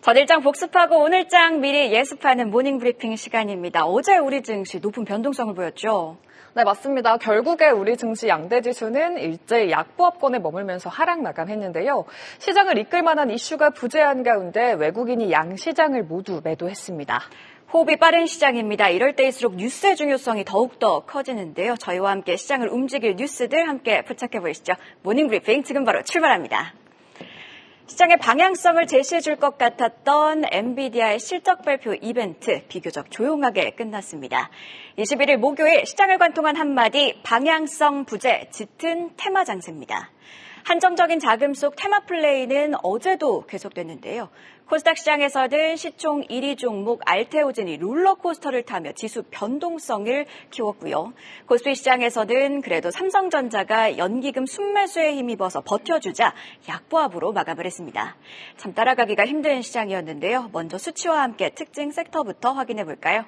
전일장 복습하고 오늘장 미리 예습하는 모닝브리핑 시간입니다. 어제 우리 증시 높은 변동성을 보였죠? 네, 맞습니다. 결국에 우리 증시 양대 지수는 일제히 약보합권에 머물면서 하락 마감했는데요. 시장을 이끌 만한 이슈가 부재한 가운데 외국인이 양 시장을 모두 매도했습니다. 호흡이 빠른 시장입니다. 이럴 때일수록 뉴스의 중요성이 더욱더 커지는데요. 저희와 함께 시장을 움직일 뉴스들 함께 포착해 보시죠. 모닝브리핑 지금 바로 출발합니다. 시장의 방향성을 제시해 줄 것 같았던 엔비디아의 실적 발표 이벤트 비교적 조용하게 끝났습니다. 21일 목요일 시장을 관통한 한마디 방향성 부재 짙은 테마 장세입니다. 한정적인 자금 속 테마 플레이는 어제도 계속됐는데요. 코스닥 시장에서는 시총 1위 종목 알테오젠이 롤러코스터를 타며 지수 변동성을 키웠고요. 코스피 시장에서는 그래도 삼성전자가 연기금 순매수에 힘입어서 버텨주자 약보합으로 마감을 했습니다. 참 따라가기가 힘든 시장이었는데요. 먼저 수치와 함께 특징 섹터부터 확인해 볼까요?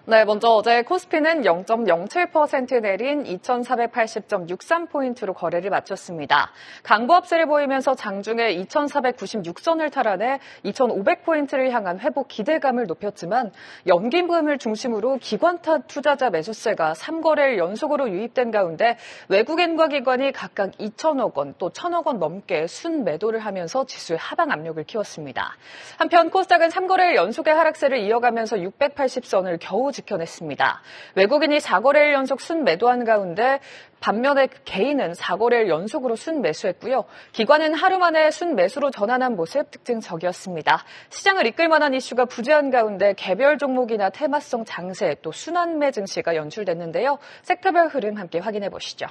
네, 먼저 어제 코스피는 0.07% 내린 2480.63포인트로 거래를 마쳤습니다. 강보합세를 보이면서 장중에 2496선을 탈환해 2500포인트를 향한 회복 기대감을 높였지만 연기금을 중심으로 기관타 투자자 매수세가 3거래일 연속으로 유입된 가운데 외국인과 기관이 각각 2천억 원 또 1천억 원 넘게 순매도를 하면서 지수의 하방 압력을 키웠습니다. 한편 코스닥은 3거래일 연속의 하락세를 이어가면서 680선을 겨우 지켜냈습니다. 외국인이 4거래일 연속 순매도한 가운데 반면에 개인은 4거래일 연속으로 순매수했고요. 기관은 하루 만에 순매수로 전환한 모습 특징적이었습니다. 시장을 이끌 만한 이슈가 부재한 가운데 개별 종목이나 테마성 장세 또 순환매 증시가 연출됐는데요. 섹터별 흐름 함께 확인해 보시죠.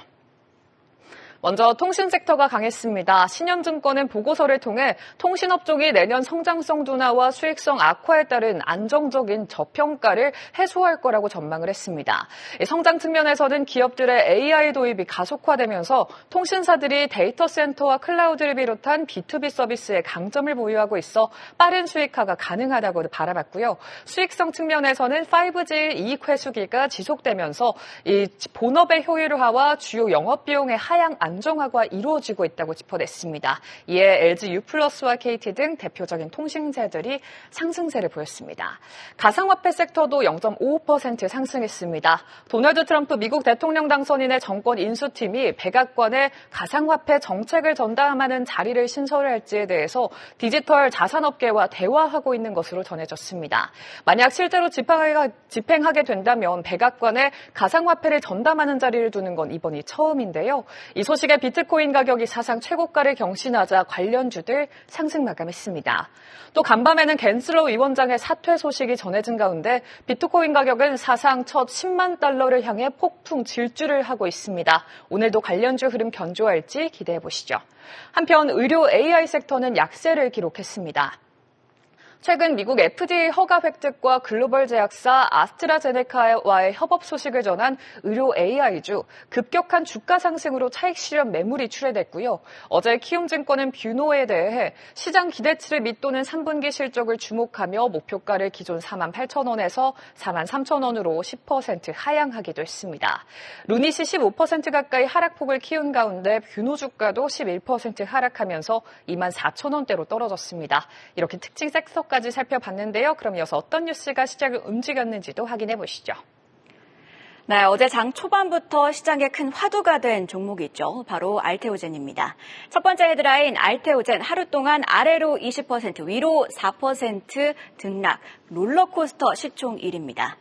먼저 통신 섹터가 강했습니다. 신현증권은 보고서를 통해 통신업종이 내년 성장성 둔화와 수익성 악화에 따른 안정적인 저평가를 해소할 거라고 전망을 했습니다. 성장 측면에서는 기업들의 AI 도입이 가속화되면서 통신사들이 데이터 센터와 클라우드를 비롯한 B2B 서비스에 강점을 보유하고 있어 빠른 수익화가 가능하다고 바라봤고요. 수익성 측면에서는 5G 이익 회수기가 지속되면서 이 본업의 효율화와 주요 영업 비용의 하향 안정화가 이루어지고 있다고 짚어냈습니다. 이에 LG U+와 KT 등 대표적인 통신사들이 상승세를 보였습니다. 가상화폐 섹터도 0.55% 상승했습니다. 도널드 트럼프 미국 대통령 당선인의 정권 인수팀이 백악관에 가상화폐 정책을 전담하는 자리를 신설할지에 대해서 디지털 자산업계와 대화하고 있는 것으로 전해졌습니다. 만약 실제로 집행하게 된다면 백악관에 가상화폐를 전담하는 자리를 두는 건 이번이 처음인데요. 이 소식에 비트코인 가격이 사상 최고가를 경신하자 관련주들 상승 마감했습니다. 또 간밤에는 갠슬러 위원장의 사퇴 소식이 전해진 가운데 비트코인 가격은 사상 첫 10만 달러를 향해 폭풍 질주를 하고 있습니다. 오늘도 관련주 흐름 견조할지 기대해 보시죠. 한편 의료 AI 섹터는 약세를 기록했습니다. 최근 미국 FDA 허가 획득과 글로벌 제약사 아스트라제네카와의 협업 소식을 전한 의료 AI주 급격한 주가 상승으로 차익 실현 매물이 출회됐고요. 어제 키움증권은 뷰노에 대해 시장 기대치를 밑도는 3분기 실적을 주목하며 목표가를 기존 48,000원에서 43,000원으로 10% 하향하기도 했습니다. 루닛이 15% 가까이 하락폭을 키운 가운데 뷰노 주가도 11% 하락하면서 24,000원대로 떨어졌습니다. 이렇게 특징 섹터까지 살펴봤는데요. 그럼 이어서 어떤 뉴스가 시장을 움직였는지도 확인해 보시죠. 네, 어제 장 초반부터 시장에 큰 화두가 된 종목이 있죠. 바로 알테오젠입니다. 첫 번째 헤드라인 알테오젠 하루 동안 아래로 20% 위로 4% 등락, 롤러코스터 시총 1위입니다.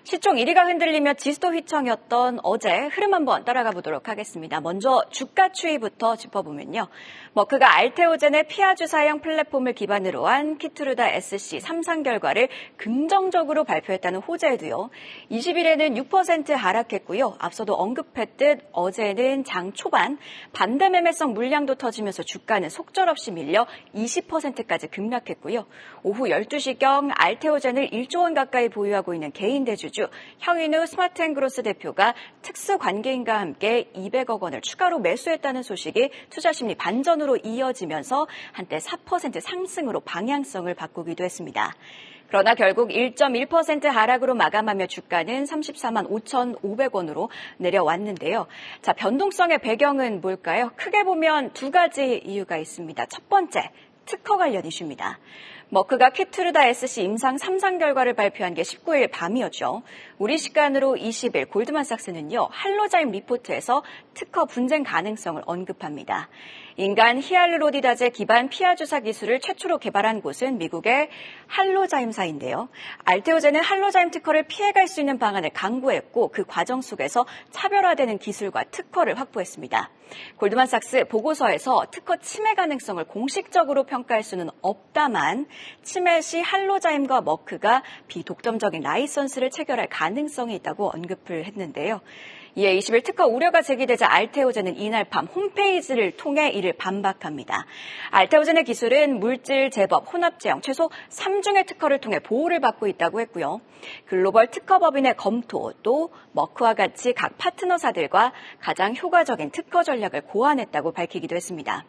시총 1위가 흔들리며 지수도 휘청였던 어제 흐름 한번 따라가 보도록 하겠습니다. 먼저 주가 추이부터 짚어보면요. 머크가 알테오젠의 피하 주사형 플랫폼을 기반으로 한 키투르다 SC 3상 결과를 긍정적으로 발표했다는 호재에도요. 20일에는 6% 하락했고요. 앞서도 언급했듯 어제는 장 초반 반대 매매성 물량도 터지면서 주가는 속절없이 밀려 20%까지 급락했고요. 오후 12시경 알테오젠을 1조 원 가까이 보유하고 있는 개인 대주주 형인우 스마트앤그로스 대표가 특수관계인과 함께 200억 원을 추가로 매수했다는 소식이 투자심리 반전으로 이어지면서 한때 4% 상승으로 방향성을 바꾸기도 했습니다. 그러나 결국 1.1% 하락으로 마감하며 주가는 34만 5,500원으로 내려왔는데요. 자, 변동성의 배경은 뭘까요? 크게 보면 두 가지 이유가 있습니다. 첫 번째, 특허 관련 이슈입니다. 머크가 키투르다 SC 임상 3상 결과를 발표한 게 19일 밤이었죠. 우리 시간으로 20일 골드만삭스는요, 할로자임 리포트에서 특허 분쟁 가능성을 언급합니다. 인간 히알루로니다제 기반 피하 주사 기술을 최초로 개발한 곳은 미국의 할로자임사인데요. 알테오젠은 할로자임 특허를 피해갈 수 있는 방안을 강구했고 그 과정 속에서 차별화되는 기술과 특허를 확보했습니다. 골드만삭스 보고서에서 특허 침해 가능성을 공식적으로 평가할 수는 없다만 침해 시 할로자임과 머크가 비독점적인 라이선스를 체결할 가능성이 있다고 언급을 했는데요. 이에 20일 특허 우려가 제기되자 알테오젠은 이날 밤 홈페이지를 통해 이를 반박합니다. 알테오젠의 기술은 물질 제법, 혼합 제형 최소 3중의 특허를 통해 보호를 받고 있다고 했고요. 글로벌 특허법인의 검토, 또 머크와 같이 각 파트너사들과 가장 효과적인 특허 전략을 고안했다고 밝히기도 했습니다.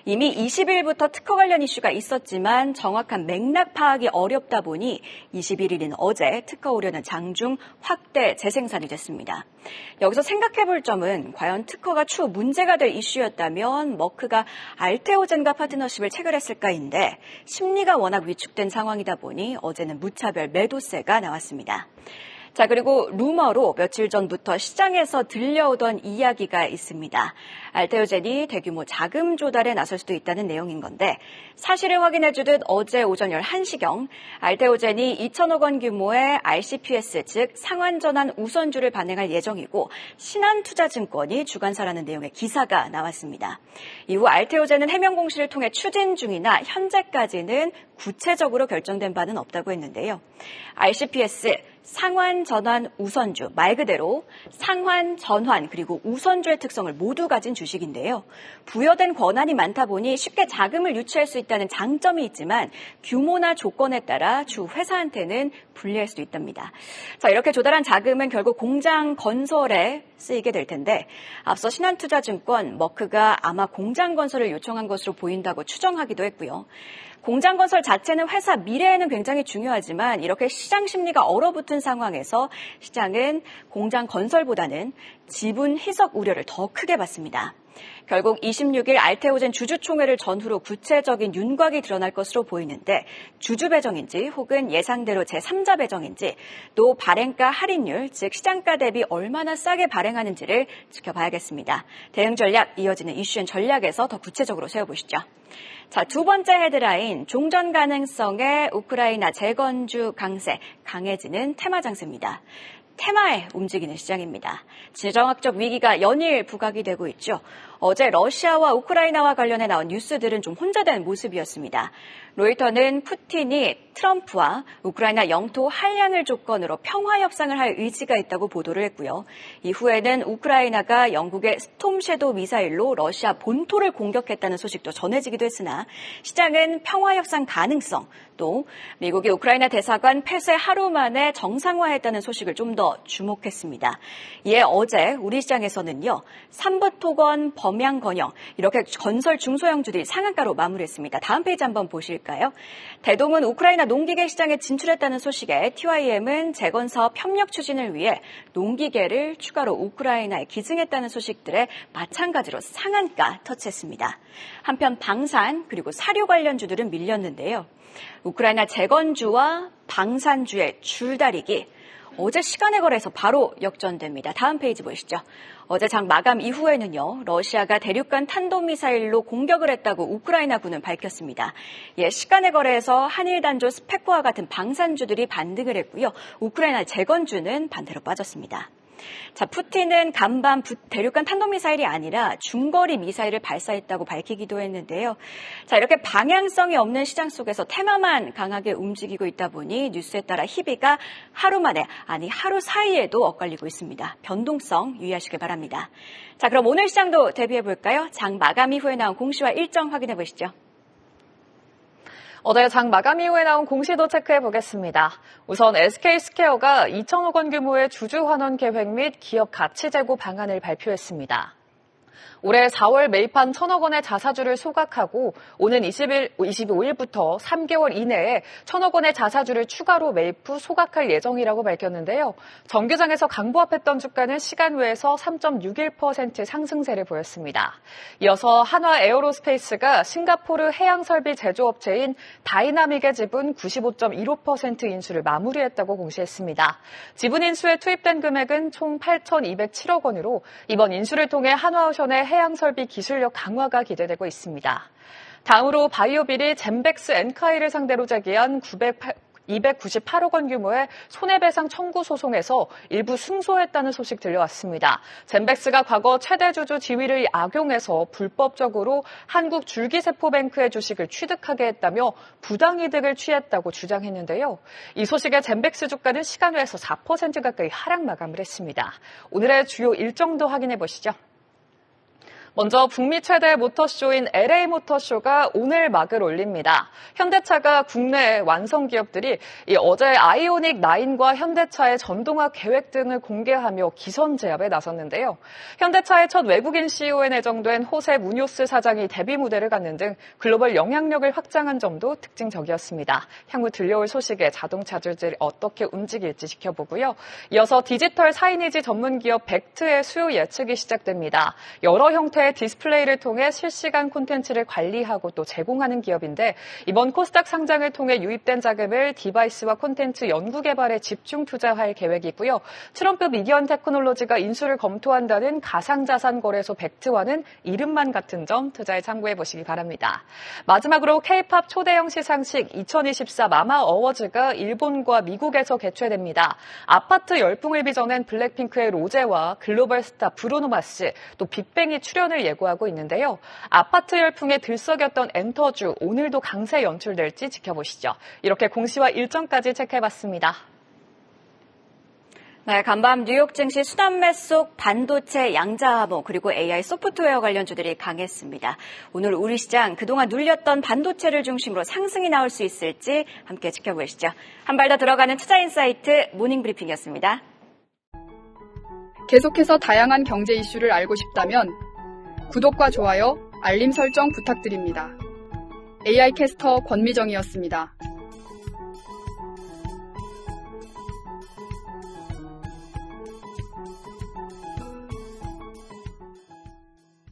이미 20일부터 특허 관련 이슈가 있었지만 정확한 맥락 파악이 어렵다 보니 21일인 어제 특허 우려는 장중 확대 재생산이 됐습니다. 여기서 생각해볼 점은 과연 특허가 추후 문제가 될 이슈였다면 머크가 알테오젠과 파트너십을 체결했을까인데 심리가 워낙 위축된 상황이다 보니 어제는 무차별 매도세가 나왔습니다. 자, 그리고 루머로 며칠 전부터 시장에서 들려오던 이야기가 있습니다. 알테오젠이 대규모 자금 조달에 나설 수도 있다는 내용인 건데 사실을 확인해주듯 어제 오전 11시경 알테오젠이 2천억 원 규모의 RCPS, 즉 상환전환 우선주를 발행할 예정이고 신한투자증권이 주관사라는 내용의 기사가 나왔습니다. 이후 알테오젠은 해명 공시를 통해 추진 중이나 현재까지는 구체적으로 결정된 바는 없다고 했는데요. RCPS, 상환전환 우선주, 말 그대로 상환전환 그리고 우선주의 특성을 모두 가진 주식인데요. 부여된 권한이 많다 보니 쉽게 자금을 유치할 수 있다는 장점이 있지만 규모나 조건에 따라 주 회사한테는 불리할 수도 있답니다. 자, 이렇게 조달한 자금은 결국 공장 건설에 쓰이게 될 텐데 앞서 신한투자증권, 머크가 아마 공장 건설을 요청한 것으로 보인다고 추정하기도 했고요. 공장 건설 자체는 회사 미래에는 굉장히 중요하지만 이렇게 시장 심리가 얼어붙은 상황에서 시장은 공장 건설보다는 지분 희석 우려를 더 크게 받습니다. 결국 26일 알테오젠 주주총회를 전후로 구체적인 윤곽이 드러날 것으로 보이는데 주주 배정인지 혹은 예상대로 제3자 배정인지 또 발행가 할인율, 즉 시장가 대비 얼마나 싸게 발행하는지를 지켜봐야겠습니다. 대응 전략, 이어지는 이슈앤 전략에서 더 구체적으로 세워보시죠. 자, 두 번째 헤드라인, 종전 가능성의 우크라이나 재건주 강세, 강해지는 테마 장세입니다. 테마에 움직이는 시장입니다. 지정학적 위기가 연일 부각이 되고 있죠. 어제 러시아와 우크라이나와 관련해 나온 뉴스들은 좀 혼재된 모습이었습니다. 로이터는 푸틴이 트럼프와 우크라이나 영토 한량을 조건으로 평화 협상을 할 의지가 있다고 보도를 했고요. 이후에는 우크라이나가 영국의 스톰 섀도우 미사일로 러시아 본토를 공격했다는 소식도 전해지기도 했으나 시장은 평화 협상 가능성, 또 미국이 우크라이나 대사관 폐쇄 하루 만에 정상화했다는 소식을 좀 더 주목했습니다. 이에 어제 우리 시장에서는요, 삼부토건, 범양건영 이렇게 건설 중소형주들이 상한가로 마무리했습니다. 다음 페이지 한번 보실까요? 대동은 우크라이나 농기계 시장에 진출했다는 소식에 TYM은 재건사업 협력 추진을 위해 농기계를 추가로 우크라이나에 기증했다는 소식들에 마찬가지로 상한가 터치했습니다. 한편 방산 그리고 사료 관련주들은 밀렸는데요. 우크라이나 재건주와 방산주의 줄다리기, 어제 시간의 거래에서 바로 역전됩니다. 다음 페이지 보시죠. 어제 장 마감 이후에는요, 러시아가 대륙간 탄도미사일로 공격을 했다고 우크라이나군은 밝혔습니다. 예, 시간의 거래에서 한일단조, 스페코와 같은 방산주들이 반등을 했고요. 우크라이나 재건주는 반대로 빠졌습니다. 자, 푸틴은 간밤 대륙간 탄도미사일이 아니라 중거리 미사일을 발사했다고 밝히기도 했는데요. 자, 이렇게 방향성이 없는 시장 속에서 테마만 강하게 움직이고 있다 보니 뉴스에 따라 희비가 하루 만에, 아니 하루 사이에도 엇갈리고 있습니다. 변동성 유의하시길 바랍니다. 자, 그럼 오늘 시장도 대비해 볼까요? 장 마감 이후에 나온 공시와 일정 확인해 보시죠. 어제 장 마감 이후에 나온 공시도 체크해 보겠습니다. 우선 SK스퀘어가 2천억 원 규모의 주주 환원 계획 및 기업 가치 제고 방안을 발표했습니다. 올해 4월 매입한 1,000억 원의 자사주를 소각하고 오는 25일부터 3개월 이내에 1,000억 원의 자사주를 추가로 매입 후 소각할 예정이라고 밝혔는데요. 정규장에서 강보합했던 주가는 시간 외에서 3.61% 상승세를 보였습니다. 이어서 한화 에어로스페이스가 싱가포르 해양설비 제조업체인 다이나믹의 지분 95.15% 인수를 마무리했다고 공시했습니다. 지분 인수에 투입된 금액은 총 8,207억 원으로 이번 인수를 통해 한화오션의 해양설비 기술력 강화가 기대되고 있습니다. 다음으로 바이오빌이 젠백스 엔카이를 상대로 제기한 298억 원 규모의 손해배상 청구 소송에서 일부 승소했다는 소식 들려왔습니다. 젠백스가 과거 최대 주주 지위를 악용해서 불법적으로 한국 줄기세포뱅크의 주식을 취득하게 했다며 부당이득을 취했다고 주장했는데요. 이 소식에 젠백스 주가는 시간 외에서 4% 가까이 하락 마감을 했습니다. 오늘의 주요 일정도 확인해 보시죠. 먼저 북미 최대 모터쇼인 LA 모터쇼가 오늘 막을 올립니다. 현대차가 국내 완성 기업들이 어제 아이오닉 9과 현대차의 전동화 계획 등을 공개하며 기선 제압에 나섰는데요. 현대차의 첫 외국인 CEO에 내정된 호세 무뇨스 사장이 데뷔 무대를 갖는 등 글로벌 영향력을 확장한 점도 특징적이었습니다. 향후 들려올 소식에 자동차주들이 어떻게 움직일지 지켜보고요. 이어서 디지털 사이니지 전문 기업 벡트의 수요 예측이 시작됩니다. 여러 형태의 디스플레이를 통해 실시간 콘텐츠를 관리하고 또 제공하는 기업인데 이번 코스닥 상장을 통해 유입된 자금을 디바이스와 콘텐츠 연구 개발에 집중 투자할 계획이고요. 트럼프 미디언 테크놀로지가 인수를 검토한다는 가상자산 거래소 벡트와는 이름만 같은 점 투자에 참고해 보시기 바랍니다. 마지막으로 K-팝 초대형 시상식 2024 마마 어워즈가 일본과 미국에서 개최됩니다. 아파트 열풍을 빚어낸 블랙핑크의 로제와 글로벌 스타 브루노 마스, 또 빅뱅이 출연을 예고하고 있는데요. 아파트 열풍에 들썩였던 엔터주, 오늘도 강세 연출될지 지켜보시죠. 이렇게 공시와 일정까지 체크해봤습니다. 네, 간밤 뉴욕 증시 수단매 속 반도체, 양자암호 그리고 AI 소프트웨어 관련주들이 강했습니다. 오늘 우리 시장 그동안 눌렸던 반도체를 중심으로 상승이 나올 수 있을지 함께 지켜보시죠. 한 발 더 들어가는 투자인사이트 모닝브리핑이었습니다. 계속해서 다양한 경제 이슈를 알고 싶다면 구독과 좋아요, 알림 설정 부탁드립니다. AI 캐스터 권미정이었습니다.